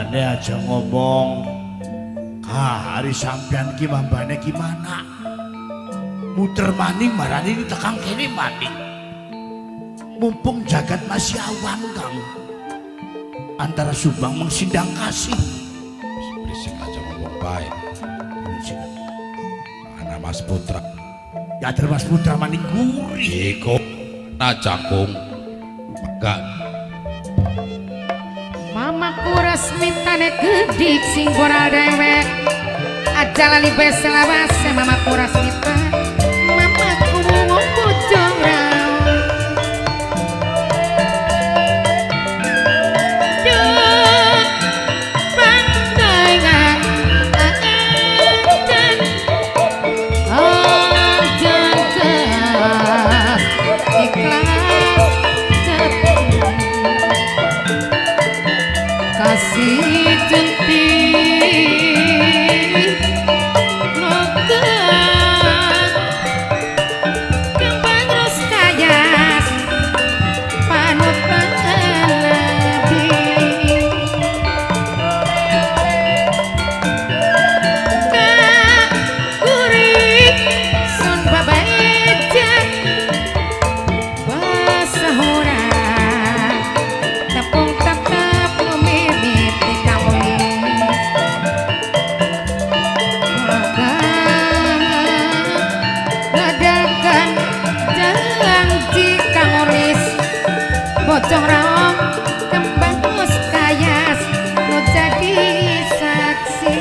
mulane aja ngomong hari sampean ki mambane gimana muter maning marani ditekang kene maning mumpung jagat masih awan Kang antara Subang mengsindang kasih berisik aja ngomong baik mana Mas Putra ya ada Mas Putra maning gurih iko na Cangkung megak mamaku resmitane gedik sing boral dewek aja lali beselawas mamaku resmita mamaku bojong raung duh pandai ngak dan oh jantas ikhlas kasih jentik notak kembang ros kayas panut pangalabi kak kurik sun babaejan basahura tepung tetap lumimit di kamulis ngadakan janji kamulis bocong raong kembang mus kayas nu jadi saksi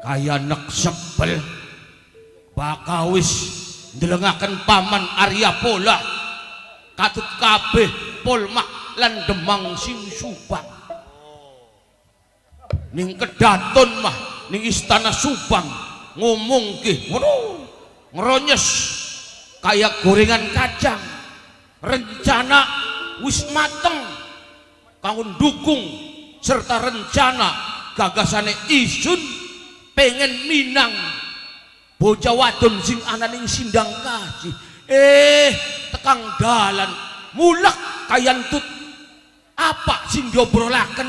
kaya nek sebel bakawis ndelengaken paman Arya Pola katut kabeh polmak lan demang sing Subang ning kedaton mah ning istana Subang ngomong ke waduh ngeronyes kaya gorengan kacang rencana wis mateng kanggo dukung serta rencana gagasane isun pengen minang bocah wadon sing ananing sindang kasih tekang dalan mulak kayantut apa sing diobrolaken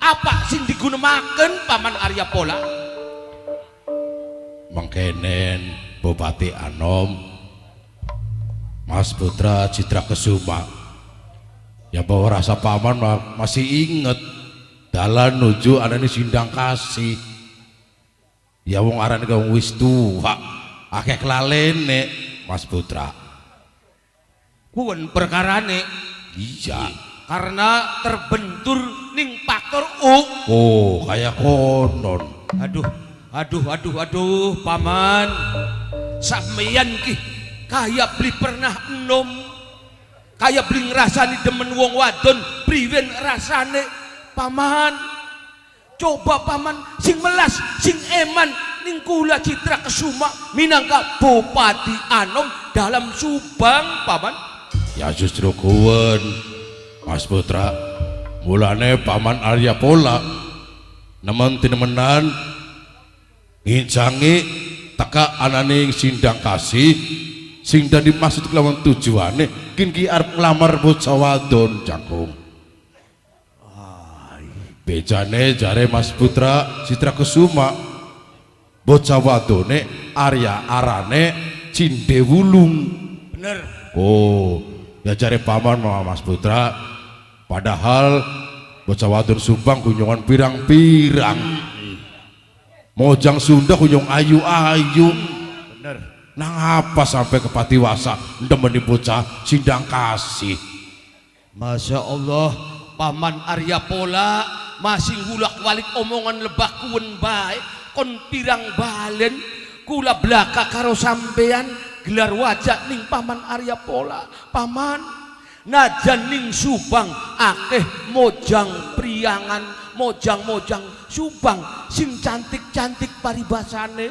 apa sing digunemaken paman Arya Pola mengkenen Bupati Anom Mas Putra Citra Kesuma ya bahwa rasa paman masih inget dalan nuju anane sindang kasih ya wong aran kang wis tuwa akeh kelalene Mas Putra kuwen perkarane iya karena terbentur ning faktor oh kayak konon aduh paman sampeyan ki kaya beli pernah enom kaya beli ngrasani demen wong wadon priwen rasane paman coba paman sing melas sing eman ning kula Citra Kesuma minangka Bupati Anom dalam Subang paman ya justru kuwen Mas Putra mulane paman Arya Pola nemen tinemenan ngincangi teka ananing sindang kasih sing dadi maksud kelawan tujuane kin ki arep nglamar bocah wadon Cangkung bejane jare Mas Putra Citra Kesuma bocah wadone Arya arane Cindewulung bener oh ya jare paman Mas Putra padahal bocah wadon Subang kunjungan pirang-pirang Mojang Sunda kunjung ayu-ayu bener nang apa sampai ke Patiwasa ndemeni bocah sindang kasih Masya Allah paman Arya Pola masih ngulak walik omongan lebah kuwen bae kon pirang balen kula belaka karo sampean gelar wajah ning paman Arya Pola paman najan ning Subang akeh mojang priangan, mojang-mojang Subang sing cantik-cantik paribasane,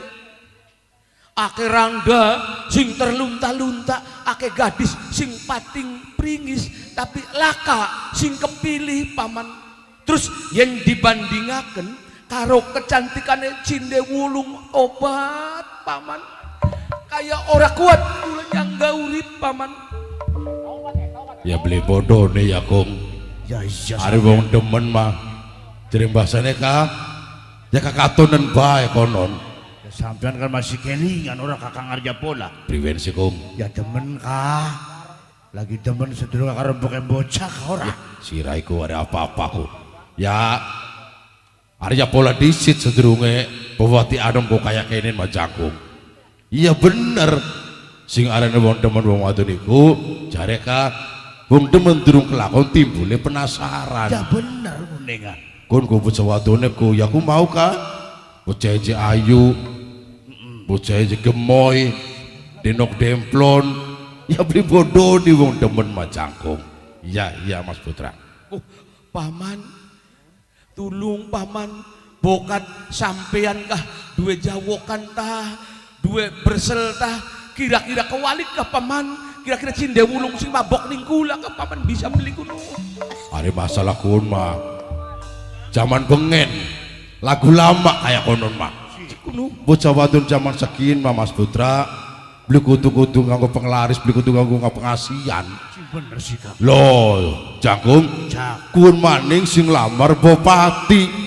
akeh rangga sing terlunta-lunta, akeh gadis sing pating pringis tapi laka sing kepilih paman. Terus yang dibandingaken karo kecantikane Cindewulung obat paman, kayak ora kuat kula nyangga urip paman. Ya beli bodoh nih ya kong. Ya iya. Hari wong demen mah. Jadi bahasanya kah? Ya kakatonan bae konon. Ya, sampean kan masih kelingan orang Kakang Arya Pola. Priwen sih kong. Ya demen kah? Lagi demen sedulur karo bukan bocah ora. Siraiku ada apa-apa ku. Ya Arya Pola disit sedurunge Bupati Anom kok kayak kene mah jangkung. Iya bener. Sing arane wong demen wong wadon iku jare ka wong demen durung kelakon timbule penasaran. Ya bener kuningan. Kon ku bocah wadone ku ya ku mau ka bocah eje ayu, bocah eje gemoy, denok demplon, ya beli bodoh di wong demen mah jangkung. Iya Mas Putra. Oh, paman, tulung paman, bokat sampean kah duwe jawokan tah, duwe bersel tah, kira-kira kewalik kah paman, kira-kira Cindewulung sing mabok ning kula kah paman bisa beli kuno. Hari masalah kun mah zaman bengen lagu lama kayak konon mah bocah wadon zaman sekian mah Mas Putra beli kutu-kutu nganggo penglaris, beli kutu nganggo pengasian. Bener sih Kak. Loh jangkung kun maning sing lamar bupati.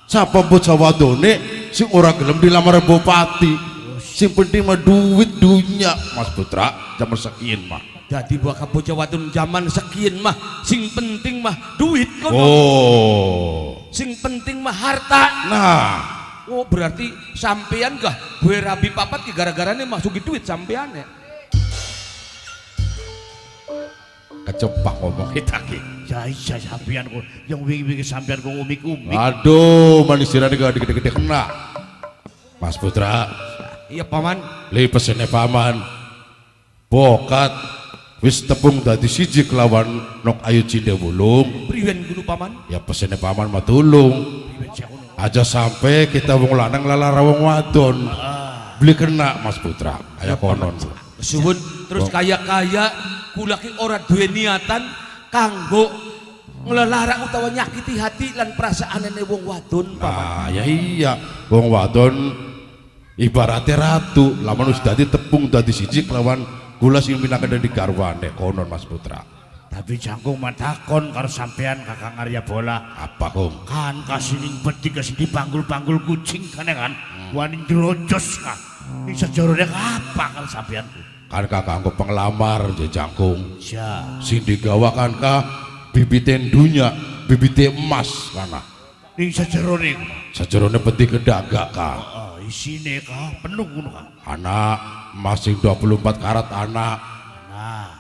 Siapa bocah wadone sing ora gelem dilamar bupati, sing penting mah duit dunya Mas Putra zaman sekian mah. Jadi bakal bocah wadon zaman sekian mah sing penting mah duit kok. Oh. Sing penting mah harta. Nah, oh berarti sampean gah gue rabi papat ki gara-garane masuki duit sampean ya. kecepak ngomong kita ki. Ya iya sampean kok yang wingi-wingi sampean kok umik-umik. Aduh, manusia gak gede-gede kena. Mas Putra. Iya paman. Li pesennya paman. Bokat wis tepung dadi siji kelawan Nok Ayu Cindewulung. Priwen guru paman. Ya pesennya paman mah tulung. Aja sampai kita wong lanang lalara wong wadon. Beli kena Mas Putra. Aya konon. Suwun terus kaya-kaya kula ki ora duwe niatan kanggo nglelarang utawa nyakiti hati lan perasaanane wong wadon paman. Ah ya iya, wong wadon ibaratnya ratu, lamun wis dadi tepung dadi siji kelawan kula sing pinakaden di garwane konon Mas Putra. Tapi jangkung matakon karo sampean Kakang Arya Bola. Apa kong? Kan kasining peti kasih dipanggul-panggul kucing kan wani drojos kan. Bisa jorone apa kan sampean? Kan kakak anggo penglamar je jangkung. Ya. Sing digawa kan ka bibiten dunya, bibite emas kana. Ning sajerone. Sajerone peti kedagak ka. Isine ka penuh ngono ka. Anak emas sing 24 karat anak.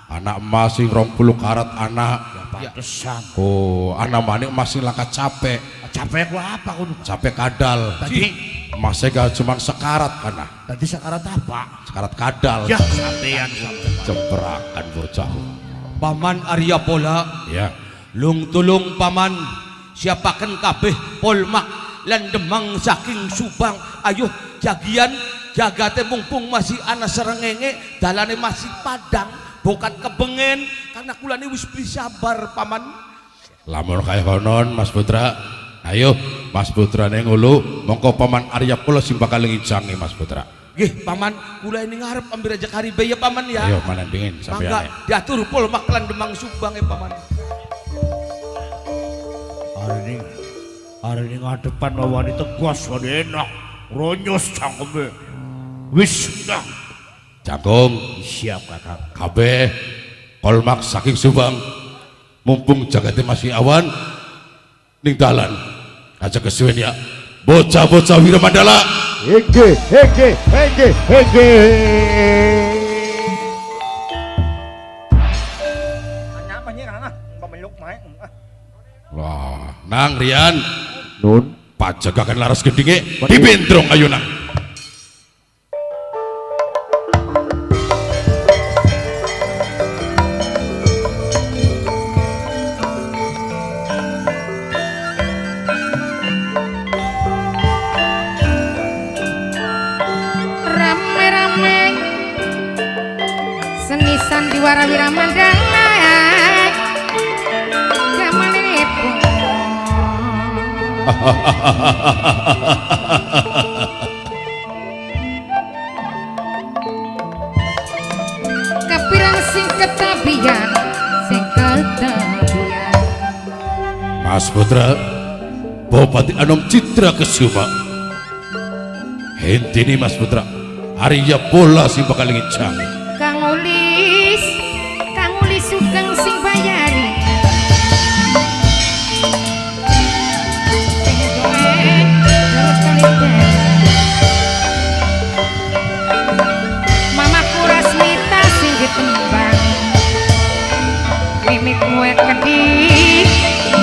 Anak emas sing 20 karat anak. Ya pantesan. Oh, anak manik emas sing langka capek. Capek ku apa kudu? Capek kadal. Tadi emasnya gak cuma sekarat kana. tadi sakarat apa? Sekarat kadal. Ya sampean Cemperakan bocah. Paman Arya Pola. Ya. Lung tulung paman siapakan kabeh polmak lan demang saking Subang. Ayo jagian jagate mumpung masih ana serengenge dalane masih padang bokat kebengen karena kulane wis beli sabar paman. Lamun kaya konon Mas Putra. Ayo Mas Putra neng ulu mongko paman Arya Pola sing bakal ngijangi Mas Putra. Nggih paman kula ini ngarep ambil aja karibe ya paman ya. Ayo manandingin sampeyan. Mangga diatur polmak lan demang Subang ya paman. Hari ini ngadepan wani tegas wani enak ronyos cangkeme wis dah Jangkung siap kakak kabeh kolmak saking Subang mumpung jagatnya masih awan ning dalan aja kesuwen ya bocah-bocah Wiramandala hege Namanya pemeluk main. wah nang Rian nun pajagakan laras gedinge dibendrong ayo nang warawira mandang gamanipun kapirang sing ketabian Mas Putra Bupati Anom Citra Kesuma hentini Mas Putra Arya bola sing bakal ngicang Kang Ulis sugeng sing bayari sing duwe kaliten Mamaku Rasmita sing ditembang mimik kue kedih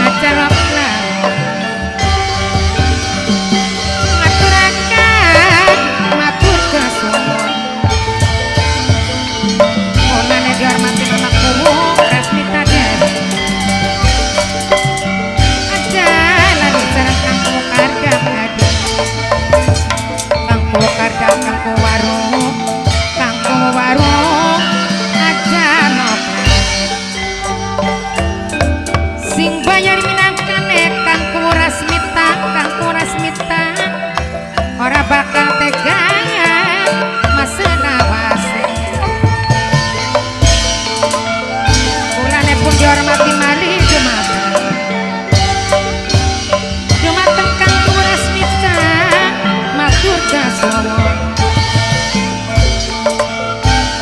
acara ngaturakan matur kesuwun onane dihormati mamaku Rasmita Dewi aja lari sareng kangku kardam adi kangku kardam kangku warung aja nopra sing bayar minangkane kangku Rasmita ora bakal tegangan masena wase kulane pun dihormati malih dumateng kangku Rasmita matur kasuwun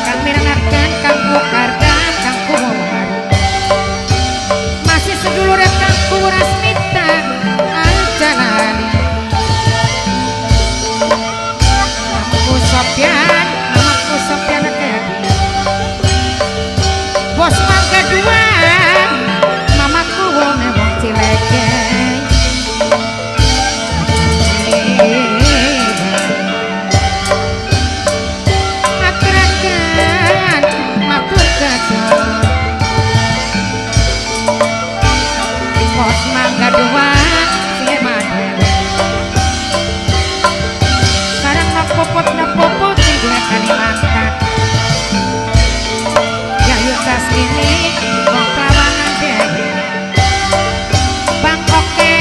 kang mirengaken kangku kardam kangku warung masih sedulur kangku Rasmita aja lali Mamaku Sopyan Kedi Bos Mangga Dua mamaku wone wong cileke aturaken matur kasuwun Bos Mangga Dua sing madhewe sareng napopot sing duwe Kalimantan Yayu Tasmini wong Klawangan Dewi Bang Oke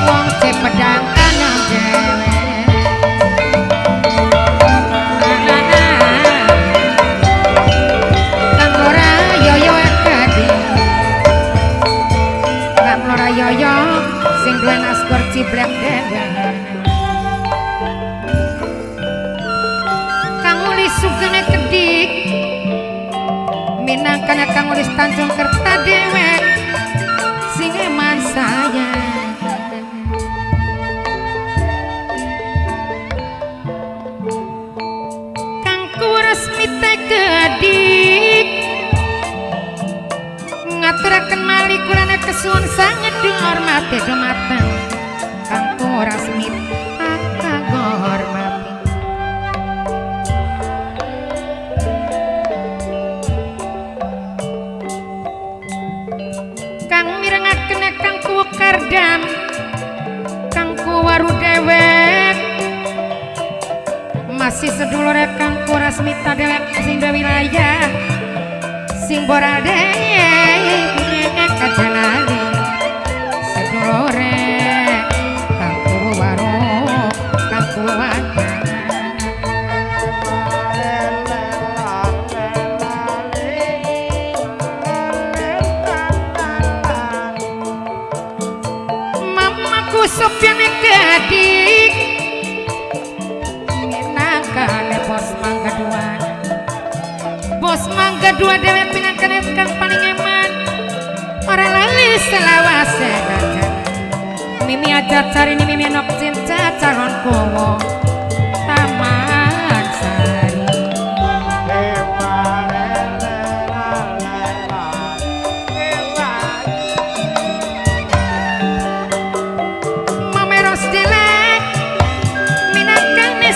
wong Cipedang Tanah Dewe Kang Lora Yoyo Kedi Kang Lora Yoyo sing duwe Naskor Ciblek Dewe Kang Ulis sugeng kedik minangkane Kang Ulis Tanjung Kertadewek sing eman saya Kangku Rasmita kedik ngaturaken malih kulane kesuwun sanget dihormati dumateng Kangku Rasmita kagormati Kang mirengaken kangku kardam kangku waru dewek masih sedulur kangku Rasmita Dewek sing duwe wilayah sing borade kajalali sedulur kangku waru kangku wadang Sopyan Kedik minangkane Bos Mangga Dua Dewek minangkane kang paling eman ora lali selawase ngajar mimi aja cari mimi nok cinta calon kowo Taman Sari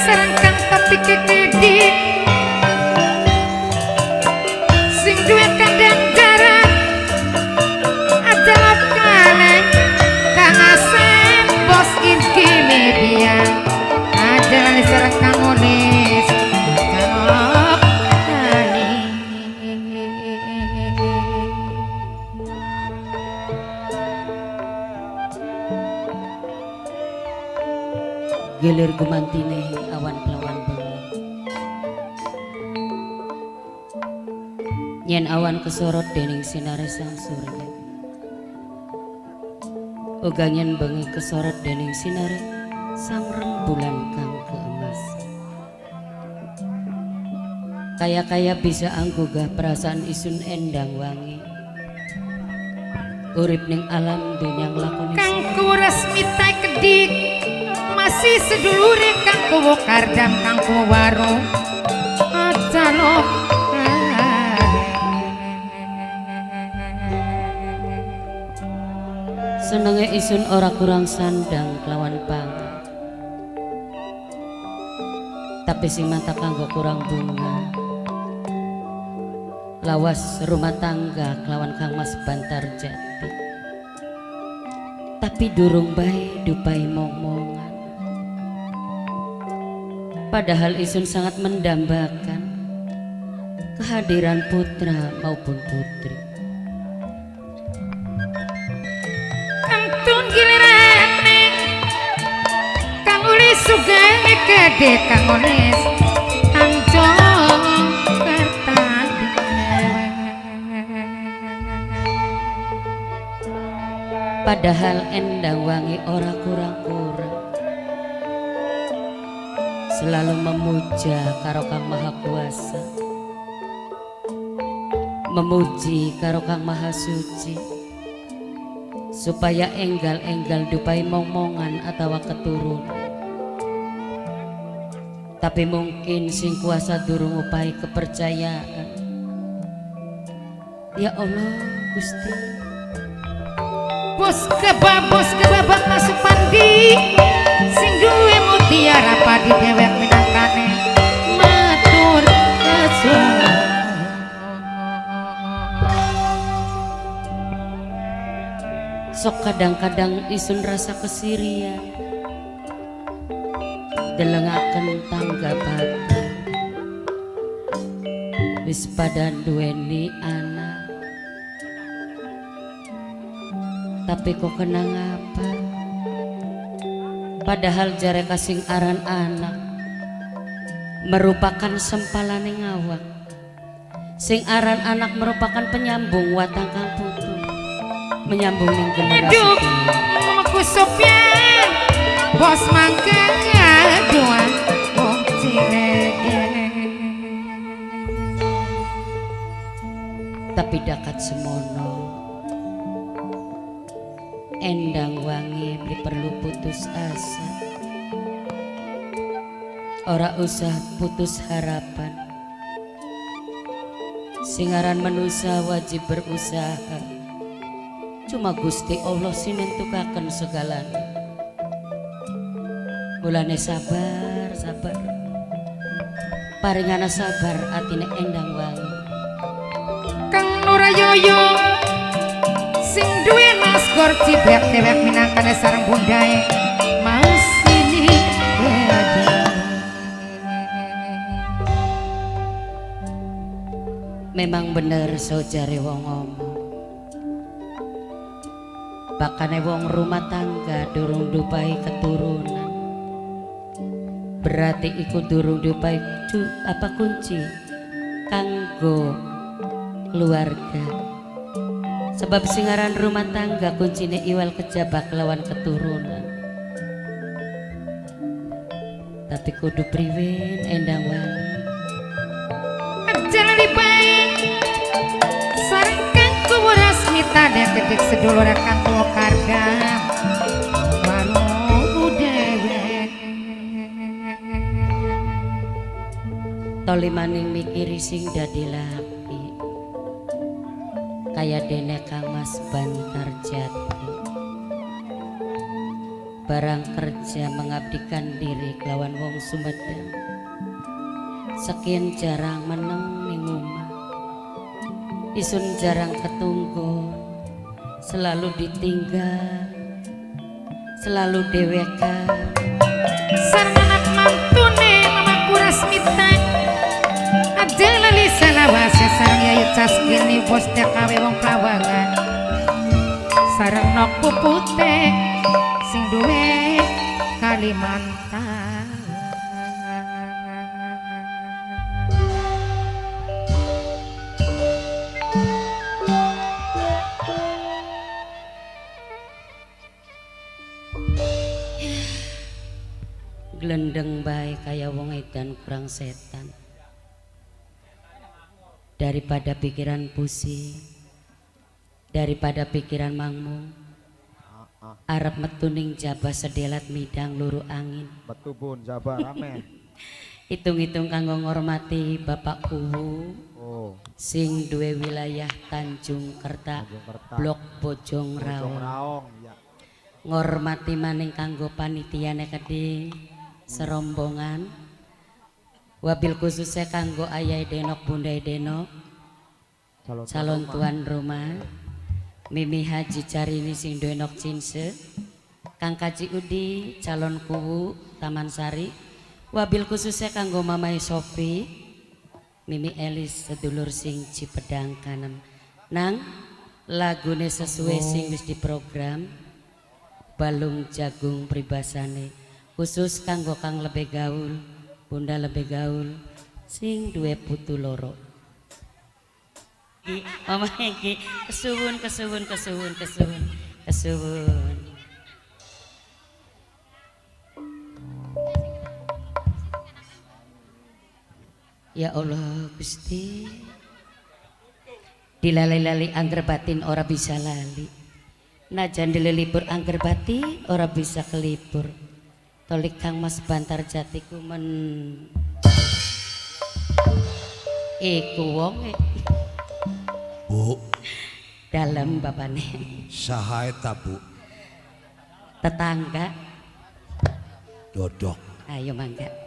serangkang tapi kekedik sing duwe kandang jarak aja lokale Kang Asep Bos Inki Media Gilir gumantine awan kelawan bengi. Yen awan kesorot dening sinare sang surya. Uga yen bengi kesorot dening sinare sang rembulan kang keemas. Kaya-kaya bisa anggugah perasaan isun endang wangi. Urip ning alam dunyang lakoni Kang kuras mitai kedik masih sedulure kang kuwo kardam kang kuwo warung aja lo senenge isun ora kurang sandang kelawan pangan. Tapi sing mata kanggo kurang bunga. Lawas rumah tangga kelawan Kang Mas Bantar Jati. Tapi durung bae dupai momongan. Padahal isun sangat mendambakan kehadiran putra maupun putri. Antun gilirane kang uli sugeng gede kang ones anjong kertan Padahal endang wangi ora kurang-kurang selalu memuja karo Kang Maha Kuasa, memuji karo Kang Maha Suci, supaya enggal-enggal dupai momongan atawa keturunan. Tapi mungkin sing kuasa durung upai kepercayaan. Ya Allah Gusti, bos kebabak masuk pandi sing duwe mutiara padi dewek minangkane matur kesuwun. sok kadang-kadang isun rasa kesirian delengaken tangga bata wis pada duweni anak tapi kok kenang apa padahal jare kasing aran anak merupakan sempalane ngawak sing aran anak merupakan penyambung watang kang putu menyambung ning generasi Aduh, kusupyan bos mangga ngaduan wong cilege tapi dakat semono endang wangi beli perlu putus asa ora usah putus harapan singaran manusia wajib berusaha cuma Gusti Allah sing nentukaken segalanya mulane sabar sabar paringana sabar atine endang wangi Kang Nurayoyo sing duwe maskor cibek dewek minangkane sareng bundae mas ini dadi memang bener sojare wong ngomong bakane wong rumah tangga durung dupai keturunan berarti iku durung dupai apa kunci kanggo keluarga sebab singaran rumah tangga kuncine iwal kejabak lawan keturunan tapi kudu priwen endang wangi aja lebih baik sareng kang kuwo rasmita dek dedik sedulur kang kuwo karga baru dewek toli maning mikiri sing dadi lapi kaya dene Kang Mas Bantar Jati barang kerja mengabdikan diri kelawan wong Sumedang sekian jarang meneng ning omah isun jarang ketunggu selalu ditinggal selalu dewekan sareng anak mantune mamaku rasmita aja lali salawase sareng yayu cas gini bos TKW wong Prawangan sareng nok pupute Kalimantan. Glendeng bae kaya wong edan kurang setan. Daripada pikiran pusing, daripada pikiran mangmung, arep metuning jabah sedelat midang luru angin. Betul bun, Jabar rame. Hitung-hitung kanggo ngormati Bapak Kuwu Oh, sing duwe wilayah Tanjung Kerta, Tanjung Kerta. Blok Bojong Bojong Raung. Raong, ya. Ngormati maning kanggo panitiane kedhi serombongan. Wabil khususnya kanggo Ayai Denok Bundai Denok, calon tuan rumah, Mimi Haji Carini sing duwe nok cinse, Kang Kaji Udi calon Kuwu Taman Sari. Wabil khususnya kanggo Mamai Sopi, Mimi Elis sedulur sing Cipedang Kanem. Nang lagune sesuai sing wis diprogram, balung jagung pribasane khusus kanggo Kang Lebih Gaul, Bunda Lebih Gaul sing duwe putu loro. Iki mama iki kesuwun. Ya Allah Gusti, dilalai-lali angger batin ora bisa lali, najan dilelipur angger batin ora bisa kelipur. Tolik Kang Mas Bantar Jatiku men iku wonge Bu, dalam bapane saha eta Bu? tetangga. Dodok. Ayo mangga.